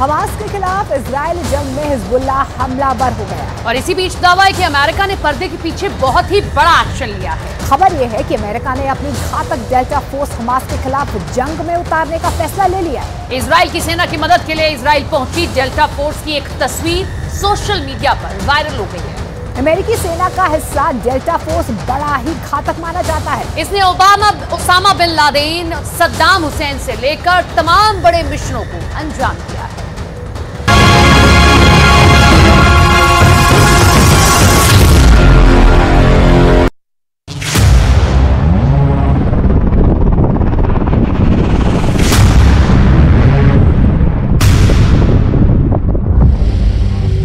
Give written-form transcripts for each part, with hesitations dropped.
Hamas के खिलाफ Israeli जंग में हिजबुल्लाह हमलावर हो गया और इसी बीच दावा है कि अमेरिका ने पर्दे के पीछे बहुत ही बड़ा एक्शन लिया है। खबर यह है कि अमेरिका ने अपनी घातक डेल्टा फोर्स हमास के खिलाफ जंग में उतारने का फैसला ले लिया है। इजराइल की सेना की मदद के लिए इजराइल पहुंची डेल्टा फोर्स की एक तस्वीर सोशल मीडिया पर वायरल हो गई है। अमेरिकी सेना का हिस्सा डेल्टा फोर्स बड़ा ही घातक माना जाता है। इसने Osama bin Laden, Saddam Hussein से लेकर तमाम बड़े मिशनों को अंजाम दिया है।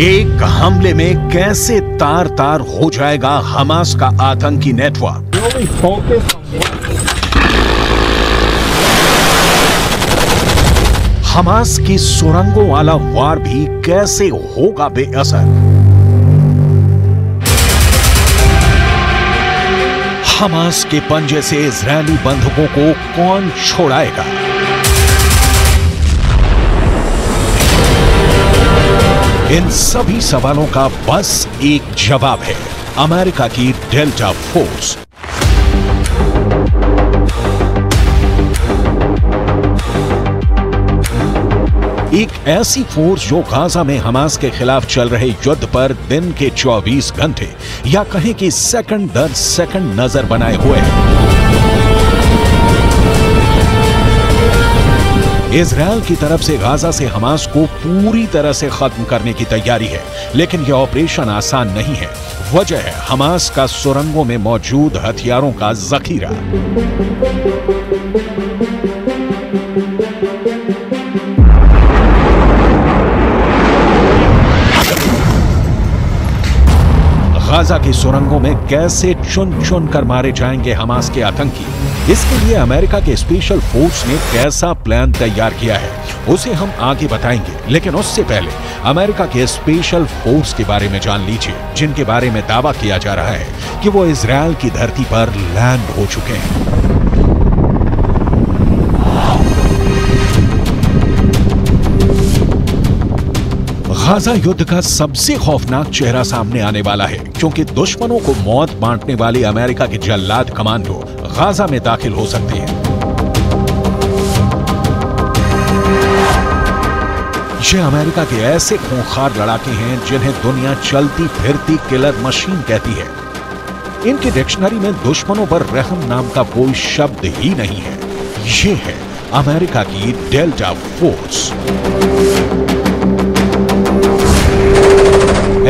एक हमले में कैसे तार तार हो जाएगा हमास का आतंकी नेटवर्क। हमास की सुरंगों वाला वार भी कैसे होगा बेअसर। हमास के पंजे से इजरायली बंधकों को कौन छोड़ाएगा। इन सभी सवालों का बस एक जवाब है, अमेरिका की डेल्टा फोर्स। एक ऐसी फोर्स जो गाजा में हमास के खिलाफ चल रहे युद्ध पर दिन के 24 घंटे या कहें कि सेकंड दर सेकंड नजर बनाए हुए है। इजरायल की तरफ से गाजा से हमास को पूरी तरह से खत्म करने की तैयारी है, लेकिन यह ऑपरेशन आसान नहीं है। वजह है हमास का सुरंगों में मौजूद हथियारों का जखीरा। गाजा की सुरंगों में कैसे चुन चुन कर मारे जाएंगे हमास के आतंकी, इसके लिए अमेरिका के स्पेशल फोर्स ने कैसा प्लान तैयार किया है उसे हम आगे बताएंगे। लेकिन उससे पहले अमेरिका के स्पेशल फोर्स के बारे में जान लीजिए, जिनके बारे में दावा किया जा रहा है कि वो इजरायल की धरती पर लैंड हो चुके हैं। गाजा युद्ध का सबसे खौफनाक चेहरा सामने आने वाला है, क्योंकि दुश्मनों को मौत बांटने वाले अमेरिका के जल्लाद कमांडो गाजा में दाखिल हो सकते हैं। ये अमेरिका के ऐसे खूंखार लड़ाके हैं जिन्हें दुनिया चलती फिरती किलर मशीन कहती है। इनकी डिक्शनरी में दुश्मनों पर रहम नाम का कोई शब्द ही नहीं है। ये है अमेरिका की डेल्टा फोर्स।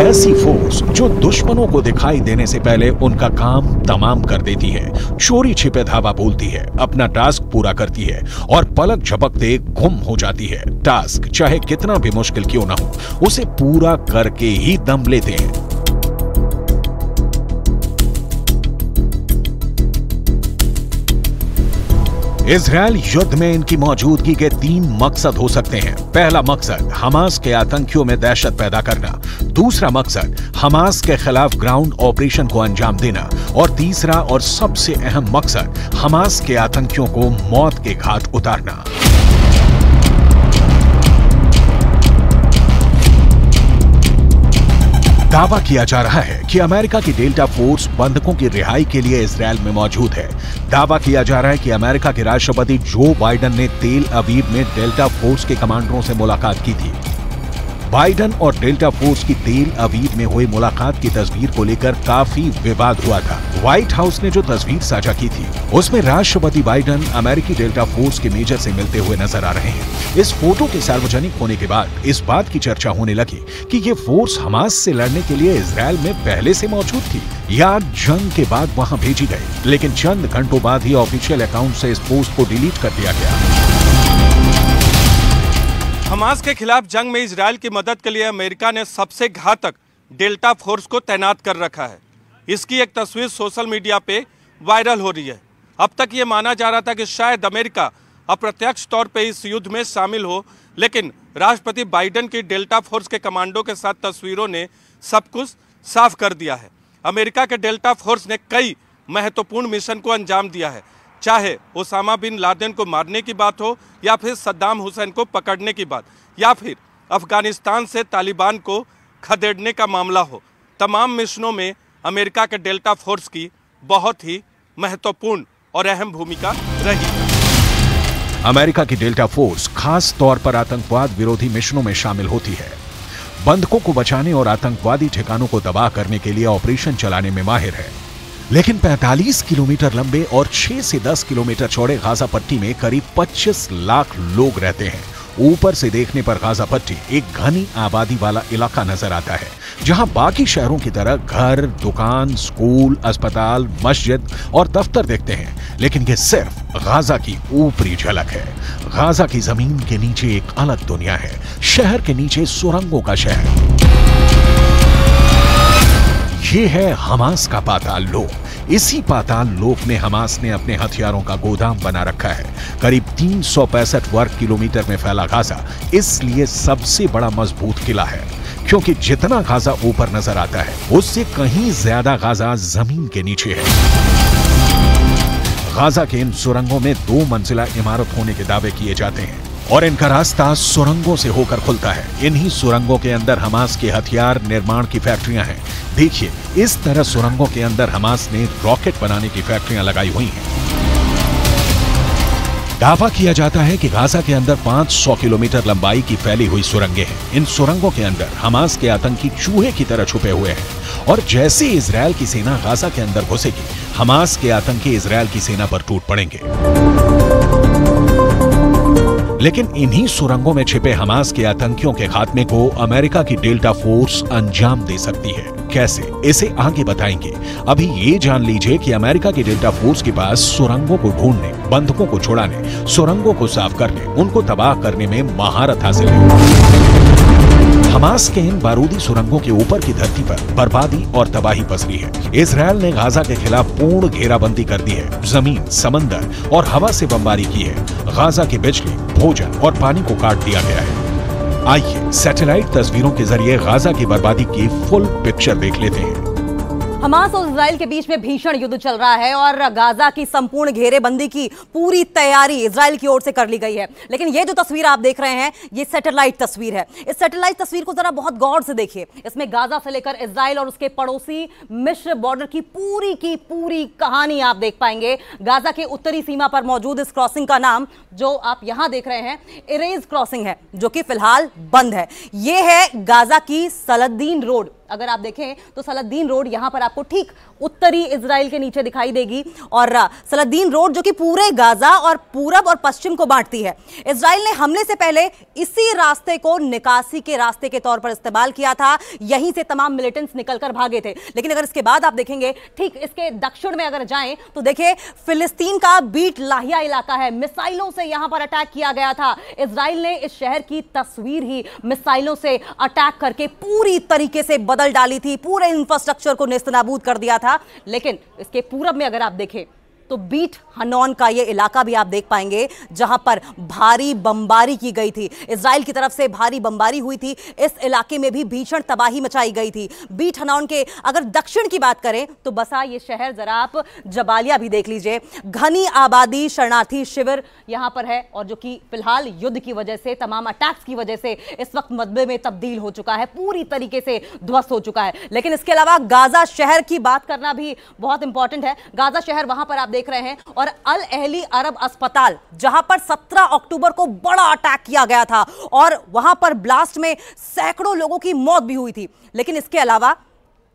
ऐसी फोर्स जो दुश्मनों को दिखाई देने से पहले उनका काम तमाम कर देती है, चोरी छिपे धावा बोलती है, अपना टास्क पूरा करती है और पलक झपकते गुम हो जाती है। टास्क चाहे कितना भी मुश्किल क्यों ना हो, उसे पूरा करके ही दम लेते हैं। इजरायल युद्ध में इनकी मौजूदगी के 3 मकसद हो सकते हैं। पहला मकसद हमास के आतंकियों में दहशत पैदा करना, दूसरा मकसद हमास के खिलाफ ग्राउंड ऑपरेशन को अंजाम देना और तीसरा और सबसे अहम मकसद हमास के आतंकियों को मौत के घाट उतारना। दावा किया जा रहा है कि अमेरिका की डेल्टा फोर्स बंधकों की रिहाई के लिए इजरायल में मौजूद है। दावा किया जा रहा है कि अमेरिका के राष्ट्रपति जो बाइडेन ने तेल अवीव में डेल्टा फोर्स के कमांडरों से मुलाकात की थी। बाइडेन और डेल्टा फोर्स की तेल अवीव में हुई मुलाकात की तस्वीर को लेकर काफी विवाद हुआ था। व्हाइट हाउस ने जो तस्वीर साझा की थी उसमें राष्ट्रपति बाइडेन अमेरिकी डेल्टा फोर्स के मेजर से मिलते हुए नजर आ रहे हैं। इस फोटो के सार्वजनिक होने के बाद इस बात की चर्चा होने लगी कि ये फोर्स हमास से लड़ने के लिए इजरायल में पहले से मौजूद थी या जंग के बाद वहां भेजी गई। लेकिन चंद घंटों बाद ही ऑफिशियल अकाउंट से इस पोस्ट को डिलीट कर दिया गया। हमास के खिलाफ जंग में इजरायल की मदद के लिए अमेरिका ने सबसे घातक डेल्टा फोर्स को तैनात कर रखा है। इसकी एक तस्वीर सोशल मीडिया पे वायरल हो रही है। अब तक ये माना जा रहा था कि शायद अमेरिका अप्रत्यक्ष तौर पे इस युद्ध में शामिल हो, लेकिन राष्ट्रपति बाइडेन की डेल्टा फोर्स के कमांडो के साथ तस्वीरों ने सब कुछ साफ कर दिया है। अमेरिका के डेल्टा फोर्स ने कई महत्वपूर्ण मिशन को अंजाम दिया है, चाहे ओसामा बिन लादेन को मारने की बात हो या फिर सद्दाम हुसैन को पकड़ने की बात या फिर अफगानिस्तान से तालिबान को खदेड़ने का मामला हो, तमाम मिशनों में अमेरिका के डेल्टा फोर्स की बहुत ही महत्वपूर्ण और अहम भूमिका रही है। अमेरिका की डेल्टा फोर्स खास तौर पर आतंकवाद विरोधी मिशनों में शामिल होती है। बंधकों को बचाने और आतंकवादी ठिकानों को तबाह करने के लिए ऑपरेशन चलाने में माहिर है। लेकिन 45 किलोमीटर लंबे और 6 से 10 किलोमीटर चौड़े गाजा पट्टी में करीब 25 लाख लोग रहते हैं। ऊपर से देखने पर गाजा पट्टी एक घनी आबादी वाला इलाका नजर आता है, जहां बाकी शहरों की तरह घर, दुकान, स्कूल, अस्पताल, मस्जिद और दफ्तर दिखते हैं। लेकिन यह सिर्फ गाजा की ऊपरी झलक है। गाजा की जमीन के नीचे एक अलग दुनिया है, शहर के नीचे सुरंगों का शहर। ये है हमास का पाताल लोक। इसी पाताल लोक में हमास ने अपने हथियारों का गोदाम बना रखा है। करीब 365 वर्ग किलोमीटर में फैला गाजा इसलिए सबसे बड़ा मजबूत किला है, क्योंकि जितना गाजा ऊपर नजर आता है उससे कहीं ज्यादा गाजा जमीन के नीचे है। गाजा के इन सुरंगों में 2 मंजिला इमारत होने के दावे किए जाते हैं और इनका रास्ता सुरंगों से होकर खुलता है। इन्हीं सुरंगों के अंदर हमास के हथियार निर्माण की फैक्ट्रियां हैं। देखिए, इस तरह सुरंगों के अंदर हमास ने रॉकेट बनाने की फैक्ट्रियां लगाई हुई हैं। दावा किया जाता है कि गाजा के अंदर 500 किलोमीटर लंबाई की फैली हुई सुरंगें हैं। इन सुरंगों के अंदर हमास के आतंकी चूहे की तरह छुपे हुए हैं और जैसे इजरायल की सेना गाजा के अंदर घुसेगी, हमास के आतंकी इजरायल की सेना पर टूट पड़ेंगे। लेकिन इन्हीं सुरंगों में छिपे हमास के आतंकियों के खात्मे को अमेरिका की डेल्टा फोर्स अंजाम दे सकती है। कैसे, इसे आगे बताएंगे। अभी ये जान लीजिए कि अमेरिका की डेल्टा फोर्स के पास सुरंगों को ढूंढने, बंधकों को छुड़ाने, सुरंगों को साफ करने, उनको तबाह करने में महारत हासिल है। हमास के इन बारूदी सुरंगों के ऊपर की धरती पर बर्बादी और तबाही पसरी है। इजरायल ने गाजा के खिलाफ पूर्ण घेराबंदी कर दी है। जमीन, समंदर और हवा से बमबारी की है। गाजा की बिजली, भोजन और पानी को काट दिया गया है। आइए सैटेलाइट तस्वीरों के जरिए गाजा की बर्बादी की फुल पिक्चर देख लेते हैं। हमास और इजराइल के बीच में भीषण युद्ध चल रहा है और गाजा की संपूर्ण घेरेबंदी की पूरी तैयारी इजराइल की ओर से कर ली गई है। लेकिन ये जो तस्वीर आप देख रहे हैं, ये सैटेलाइट तस्वीर है। इस सैटेलाइट तस्वीर को जरा बहुत गौर से देखिए। इसमें गाजा से लेकर इजराइल और उसके पड़ोसी मिस्र बॉर्डर की पूरी कहानी आप देख पाएंगे। गाजा के उत्तरी सीमा पर मौजूद इस क्रॉसिंग का नाम, जो आप यहां देख रहे हैं, इरेज क्रॉसिंग है, जो कि फिलहाल बंद है। यह है गाजा की सलादीन रोड। अगर आप देखें तो सलादीन रोड यहां पर आपको ठीक उत्तरी इजराइल के नीचे दिखाई देगी और सलादीन रोड जो कि पूरे गाजा और पूरब और पश्चिम को बांटती है। इजराइल ने हमले से पहले इसी रास्ते को निकासी के रास्ते के तौर पर इस्तेमाल किया था। यहीं से तमाम मिलिटेंट्स निकलकर भागे थे। लेकिन अगर इसके बाद आप देखेंगे, ठीक इसके दक्षिण में अगर जाएं तो देखिए, फिलिस्तीन का बीट लाहिया इलाका है। मिसाइलों से यहां पर अटैक किया गया था। इजराइल ने इस शहर की तस्वीर ही मिसाइलों से अटैक करके पूरी तरीके से बदल डाली थी, पूरे इंफ्रास्ट्रक्चर को नेस्तनाबूद कर दिया था। लेकिन इसके पूरब में अगर आप देखें तो बीट हनौन का ये इलाका भी आप देख पाएंगे, जहां पर भारी बमबारी की गई थी। इजराइल की तरफ से भारी बमबारी हुई थी। इस इलाके में भी भीषण तबाही मचाई गई थी। बीट हनौन के अगर दक्षिण की बात करें तो बसा ये शहर, जरा आप जबालिया भी देख लीजिए। घनी आबादी, शरणार्थी शिविर यहां पर है और जो कि फिलहाल युद्ध की वजह से, तमाम अटैक्स की वजह से इस वक्त मलबे में तब्दील हो चुका है, पूरी तरीके से ध्वस्त हो चुका है। लेकिन इसके अलावा गाजा शहर की बात करना भी बहुत इंपॉर्टेंट है। गाजा शहर वहां पर आप देख रहे हैं और अल अहली अरब अस्पताल, जहां पर 17 अक्टूबर को बड़ा अटैक किया गया था और वहां पर ब्लास्ट में सैकड़ों लोगों की मौत भी हुई थी। लेकिन इसके अलावा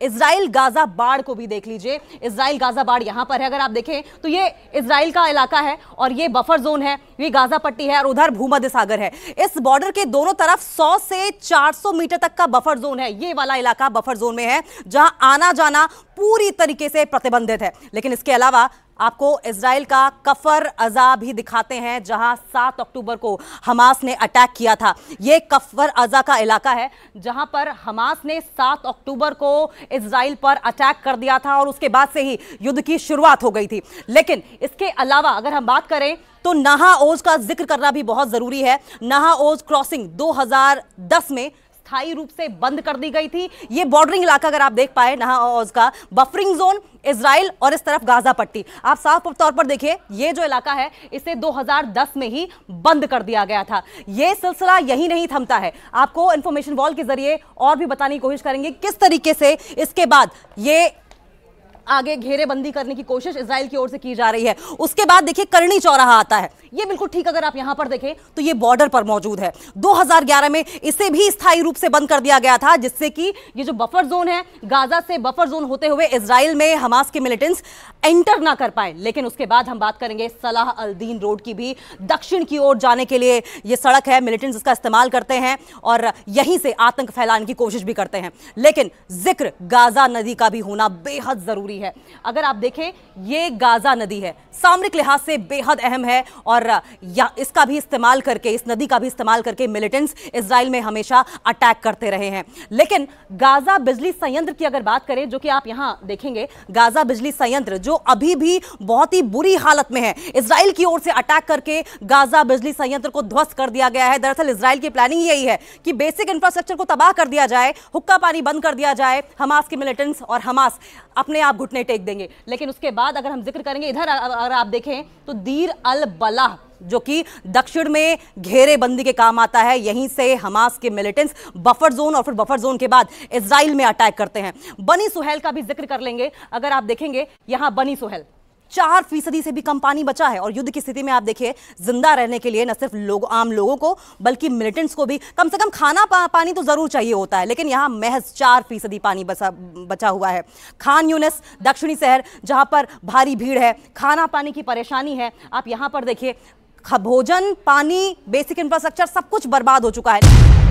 इजराइल गाजा बाड़ को भी देख लीजिए। इजराइल गाजा बाड़ यहां पर है। अगर आप देखें तो ये इजराइल का इलाका है और ये बफर जोन है, ये गाजा पट्टी है और उधर भूमध्य सागर है। इस बॉर्डर के दोनों तरफ 100 से 400 मीटर तक का बफर जोन है। ये वाला इलाका बफर जोन में है, जहां आना जाना पूरी तरीके से प्रतिबंधित है। लेकिन इसके अलावा आपको इजराइल का कफर अजा भी दिखाते हैं, जहां 7 अक्टूबर को हमास ने अटैक किया था। यह कफर अजा का इलाका है, जहां पर हमास ने 7 अक्टूबर को इजराइल पर अटैक कर दिया था और उसके बाद से ही युद्ध की शुरुआत हो गई थी। लेकिन इसके अलावा अगर हम बात करें तो नाहा ओज का जिक्र करना भी बहुत जरूरी है। नाहा ओज क्रॉसिंग 2010 में स्थायी रूप से बंद कर दी गई थी। ये बॉर्डरिंग इलाका अगर आप देख पाए नहा ओज का बफरिंग जोन, इजराइल और इस तरफ गाजा पट्टी, आप साफ तौर पर देखिए ये जो इलाका है इसे 2010 में ही बंद कर दिया गया था। ये सिलसिला यही नहीं थमता है, आपको इंफॉर्मेशन वॉल के जरिए और भी बताने की कोशिश करेंगे किस तरीके से इसके बाद ये आगे घेरेबंदी करने की कोशिश इजराइल की ओर से की जा रही है। उसके बाद देखिए करनी चौराहा आता है, ये बिल्कुल ठीक अगर आप यहां पर देखें तो ये बॉर्डर पर मौजूद है। 2011 में इसे भी स्थायी रूप से बंद कर दिया गया था, जिससे कि ये जो बफर जोन है गाजा से बफर जोन होते हुए इजराइल में हमास के मिलिटेंट्स एंटर ना कर पाए। लेकिन उसके बाद हम बात करेंगे सलाह अल दीन रोड की भी, दक्षिण की ओर जाने के लिए ये सड़क है, मिलिटेंट्स इसका इस्तेमाल करते हैं और यहीं से आतंक फैलाने की कोशिश भी करते हैं। लेकिन जिक्र गाजा नदी का भी होना बेहद जरूरी है। अगर आप देखें ये गाजा नदी है, सामरिक लिहाज से बेहद अहम है और इसका भी इस्तेमाल करके, इस नदी का भी इस्तेमाल करके मिलिटेंट्स इजराइल में हमेशा अटैक करते रहे हैं। लेकिन गाजा बिजली संयंत्र की अगर बात करें, जो कि आप यहां देखेंगे, गाजा बिजली संयंत्र जो अभी भी बहुत ही बुरी हालत में है, इजराइल की ओर से अटैक करके गाजा बिजली संयंत्र को ध्वस्त कर दिया गया है। दरअसल इजराइल की प्लानिंग यही है कि बेसिक इंफ्रास्ट्रक्चर को तबाह कर दिया जाए, हुक्का पानी बंद कर दिया जाए, हमास के मिलिटेंट्स और हमास अपने आप घुटने टेक देंगे। लेकिन उसके बाद अगर हम जिक्र करेंगे इधर अगर आप देखें तो दीर अल बलाह जो कि दक्षिण में घेरेबंदी के काम आता है, यहीं से हमास के मिलिटेंट्स बफर जोन और फिर बफर जोन के बाद इजराइल में अटैक करते हैं। बनी सुहेल का भी जिक्र कर लेंगे। अगर आप देखेंगे यहां बनी सुहेल 4% से भी कम पानी बचा है और युद्ध की स्थिति में आप देखिए जिंदा रहने के लिए न सिर्फ आम लोगों को बल्कि मिलिटेंट्स को भी कम से कम खाना पानी तो जरूर चाहिए होता है, लेकिन यहां महज 4% पानी बचा हुआ है। खान यूनिस दक्षिणी शहर जहां पर भारी भीड़ है, खाना पानी की परेशानी है। आप यहां पर देखिए भोजन, पानी, बेसिक इंफ्रास्ट्रक्चर सब कुछ बर्बाद हो चुका है।